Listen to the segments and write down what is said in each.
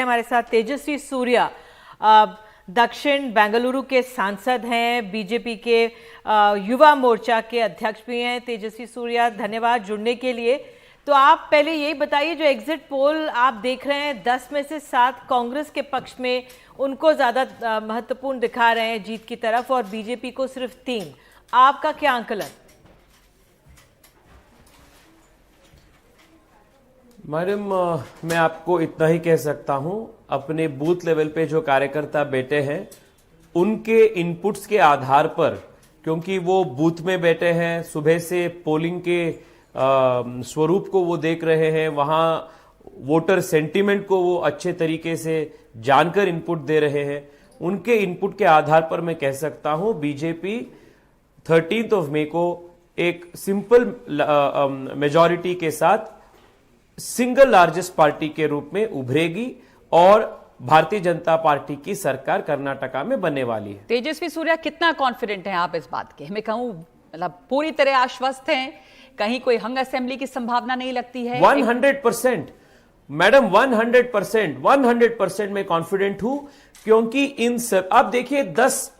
हमारे साथ तेजस्वी सूर्या दक्षिण बेंगलुरु के सांसद हैं, बीजेपी के युवा मोर्चा के अध्यक्ष भी हैं। तेजस्वी सूर्या, धन्यवाद जुड़ने के लिए। तो आप पहले यही बताइए, जो एग्जिट पोल आप देख रहे हैं 10 में से 7 कांग्रेस के पक्ष में, उनको ज्यादा महत्वपूर्ण दिखा रहे हैं जीत की तरफ और बीजेपी को सिर्फ 3। आपका क्या आंकलन? मैडम, मैं आपको इतना ही कह सकता हूं, अपने बूथ लेवल पे जो कार्यकर्ता बैठे हैं उनके इनपुट्स के आधार पर, क्योंकि वो बूथ में बैठे हैं, सुबह से पोलिंग के स्वरूप को वो देख रहे हैं, वहां वोटर सेंटीमेंट को वो अच्छे तरीके से जानकर इनपुट दे रहे हैं। उनके इनपुट के आधार पर मैं कह सकता हूं बीजेपी 13 मई को एक सिंपल मेजॉरिटी के साथ सिंगल लार्जेस्ट पार्टी के रूप में उभरेगी और भारतीय जनता पार्टी की सरकार कर्नाटका में बनने वाली है। तेजस्वी सूर्या, कितना कॉन्फिडेंट हैं आप इस बात के? मैं कहूं मतलब पूरी तरह आश्वस्त हैं, कहीं कोई हंग असेंबली की संभावना नहीं लगती है? 100% मैडम, 100% मैं कॉन्फिडेंट हूं, क्योंकि इन सब आप देखिए 10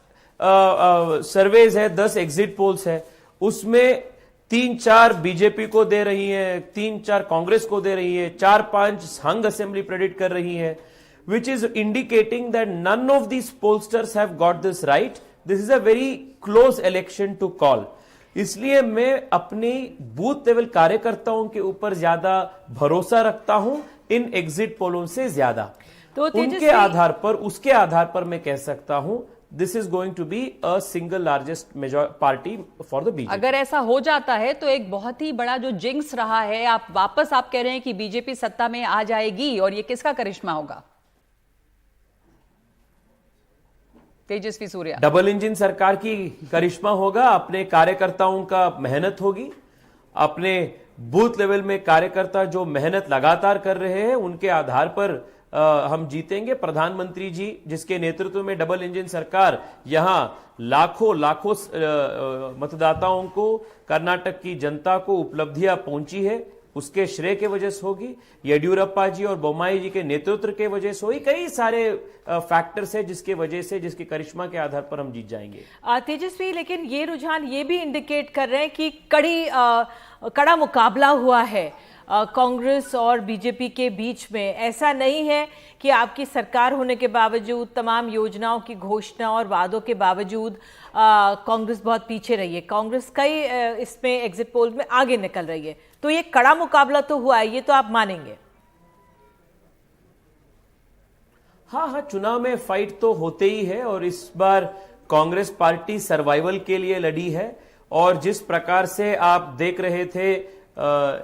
सर्वेज है, 10 एग्जिट पोल्स है, उसमें 3-4 बीजेपी को दे रही है, 3-4 कांग्रेस को दे रही है, 4-5 हंग असेंबली प्रेडिक्ट कर रही है, which is indicating that none of these pollsters have got this right. This is a very close election to call. इसलिए मैं अपनी बूथ लेवल कार्यकर्ताओं के ऊपर ज्यादा भरोसा रखता हूं इन एग्जिट पोलों से ज्यादा। तो उनके आधार पर, उसके आधार पर मैं कह सकता हूं this is going to be a single largest party for the BJP. अगर ऐसा हो जाता है तो एक बहुत ही बड़ा जो जिंक्स रहा है, आप कह रहे हैं कि बीजेपी सत्ता में आ जाएगी, और ये किसका करिश्मा होगा? तेजस्वी सूर्या, डबल इंजन सरकार की करिश्मा होगा, अपने कार्यकर्ताओं का मेहनत होगी, अपने बूथ लेवल में कार्यकर्ता जो मेहनत लगातार कर रहे हैं उनके आधार पर हम जीतेंगे। प्रधानमंत्री जी जिसके नेतृत्व में डबल इंजन सरकार यहां लाखों मतदाताओं को, कर्नाटक की जनता को उपलब्धियां पहुंची है, उसके श्रेय के वजह से होगी। येडियुरप्पा जी और बोम्माई जी के नेतृत्व के वजह से होगी। कई सारे फैक्टर्स है जिसके वजह से, जिसके करिश्मा के आधार पर हम जीत जाएंगे। तेजस्वी, लेकिन ये रुझान ये भी इंडिकेट कर रहे हैं कि कड़ा मुकाबला हुआ है कांग्रेस और बीजेपी के बीच में। ऐसा नहीं है कि आपकी सरकार होने के बावजूद, तमाम योजनाओं की घोषणा और वादों के बावजूद कांग्रेस बहुत पीछे रही है। कांग्रेस कई इसमें एग्जिट पोल में आगे निकल रही है। तो ये कड़ा मुकाबला तो हुआ है, ये तो आप मानेंगे? हाँ, चुनाव में फाइट तो होते ही है, और इस बार कांग्रेस पार्टी सर्वाइवल के लिए लड़ी है। और जिस प्रकार से आप देख रहे थे,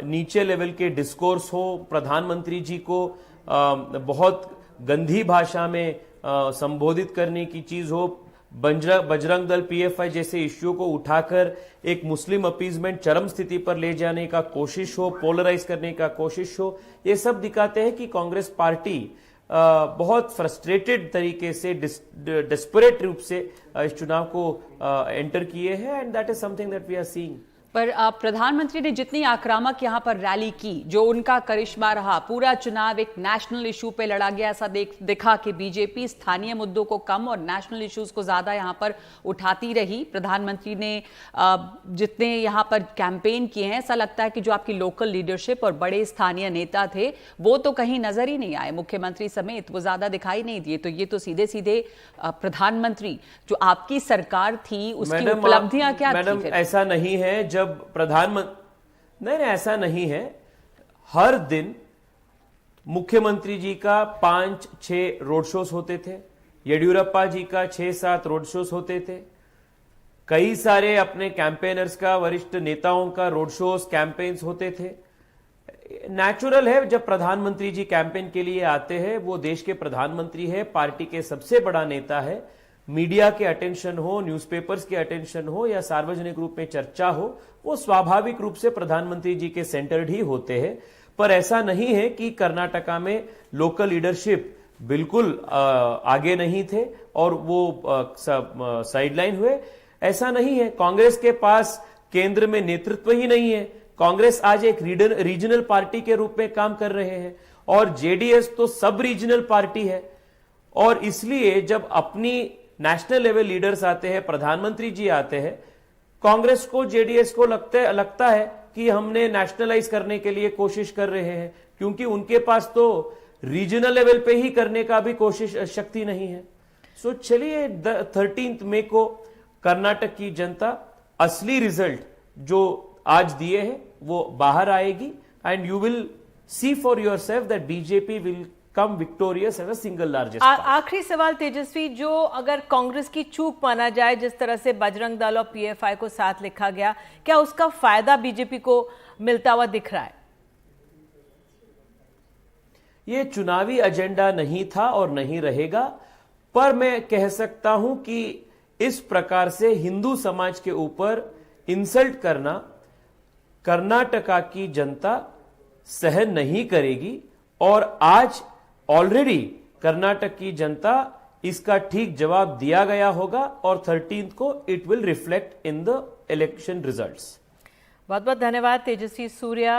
नीचे लेवल के डिस्कोर्स हो, प्रधानमंत्री जी को बहुत गंदी भाषा में संबोधित करने की चीज हो, बजरंग दल पीएफआई जैसे इश्यू को उठाकर एक मुस्लिम अपीजमेंट चरम स्थिति पर ले जाने का कोशिश हो, पोलराइज करने का कोशिश हो, ये सब दिखाते हैं कि कांग्रेस पार्टी बहुत फ्रस्ट्रेटेड तरीके से, डेस्परेट रूप से इस चुनाव को एंटर किए हैं, and that is something that we are seeing. पर प्रधानमंत्री ने जितनी आक्रामक यहां पर रैली की, जो उनका करिश्मा रहा, पूरा चुनाव एक नेशनल इशू पे लड़ा गया, ऐसा दिखा कि बीजेपी स्थानीय मुद्दों को कम और नेशनल इश्यूज को ज्यादा यहां पर उठाती रही। प्रधानमंत्री ने जितने यहां पर कैंपेन किए हैं, ऐसा लगता है कि जो आपकी लोकल लीडरशिप और बड़े स्थानीय नेता थे वो तो कहीं नजर ही नहीं आए, मुख्यमंत्री समेत वो ज्यादा दिखाई नहीं दिए। तो ये तो सीधे सीधे प्रधानमंत्री, जो आपकी सरकार थी, उसकी उपलब्धियां क्या थी? मैडम, ऐसा नहीं है जब प्रधानमंत्री, नहीं, ऐसा नहीं है। हर दिन मुख्यमंत्री जी का 5-6 रोड शोज होते थे, येडियुरप्पा जी का 6-7 रोड शोज होते थे, कई सारे अपने कैंपेनर्स का, वरिष्ठ नेताओं का रोड शोज, कैंपेन्स होते थे। नेचुरल है जब प्रधानमंत्री जी कैंपेन के लिए आते हैं, वो देश के प्रधानमंत्री है, पार्टी के सबसे बड़ा नेता है, मीडिया के अटेंशन हो, न्यूज़पेपर्स के अटेंशन हो या सार्वजनिक रूप में चर्चा हो, वो स्वाभाविक रूप से प्रधानमंत्री जी के सेंटर्ड ही होते हैं। पर ऐसा नहीं है कि कर्नाटका में लोकल लीडरशिप बिल्कुल आगे नहीं थे और वो साइडलाइन हुए, ऐसा नहीं है। कांग्रेस के पास केंद्र में नेतृत्व ही नहीं है। कांग्रेस आज एक रीजनल पार्टी के रूप में काम कर रहे हैं और जेडीएस तो सब रीजनल पार्टी है, और इसलिए जब अपनी नेशनल लेवल लीडर्स आते हैं, प्रधानमंत्री जी आते हैं, कांग्रेस को, जेडीएस को लगता है कि हमने नेशनलाइज करने के लिए कोशिश कर रहे हैं, क्योंकि उनके पास तो रीजनल लेवल पे ही करने का भी कोशिश शक्ति नहीं है। सो चलिए 13 मई को कर्नाटक की जनता असली रिजल्ट जो आज दिए हैं वो बाहर आएगी, and you will see for yourself that BJP will come victorious as a single largest. आखिरी सवाल तेजस्वी, जो अगर कांग्रेस की चूक माना जाए, जिस तरह से बजरंग दल और पीएफआई को साथ लिखा गया, क्या उसका फायदा बीजेपी को मिलता हुआ दिख रहा है? ये चुनावी एजेंडा नहीं था और नहीं रहेगा, पर मैं कह सकता हूं कि इस प्रकार से हिंदू समाज के ऊपर इंसल्ट करना कर्नाटका की जनता सहन नहीं करेगी, और आज ऑलरेडी कर्नाटक की जनता इसका ठीक जवाब दिया गया होगा, और 13 को it will reflect in the election results. बहुत बहुत धन्यवाद तेजस्वी सूर्या।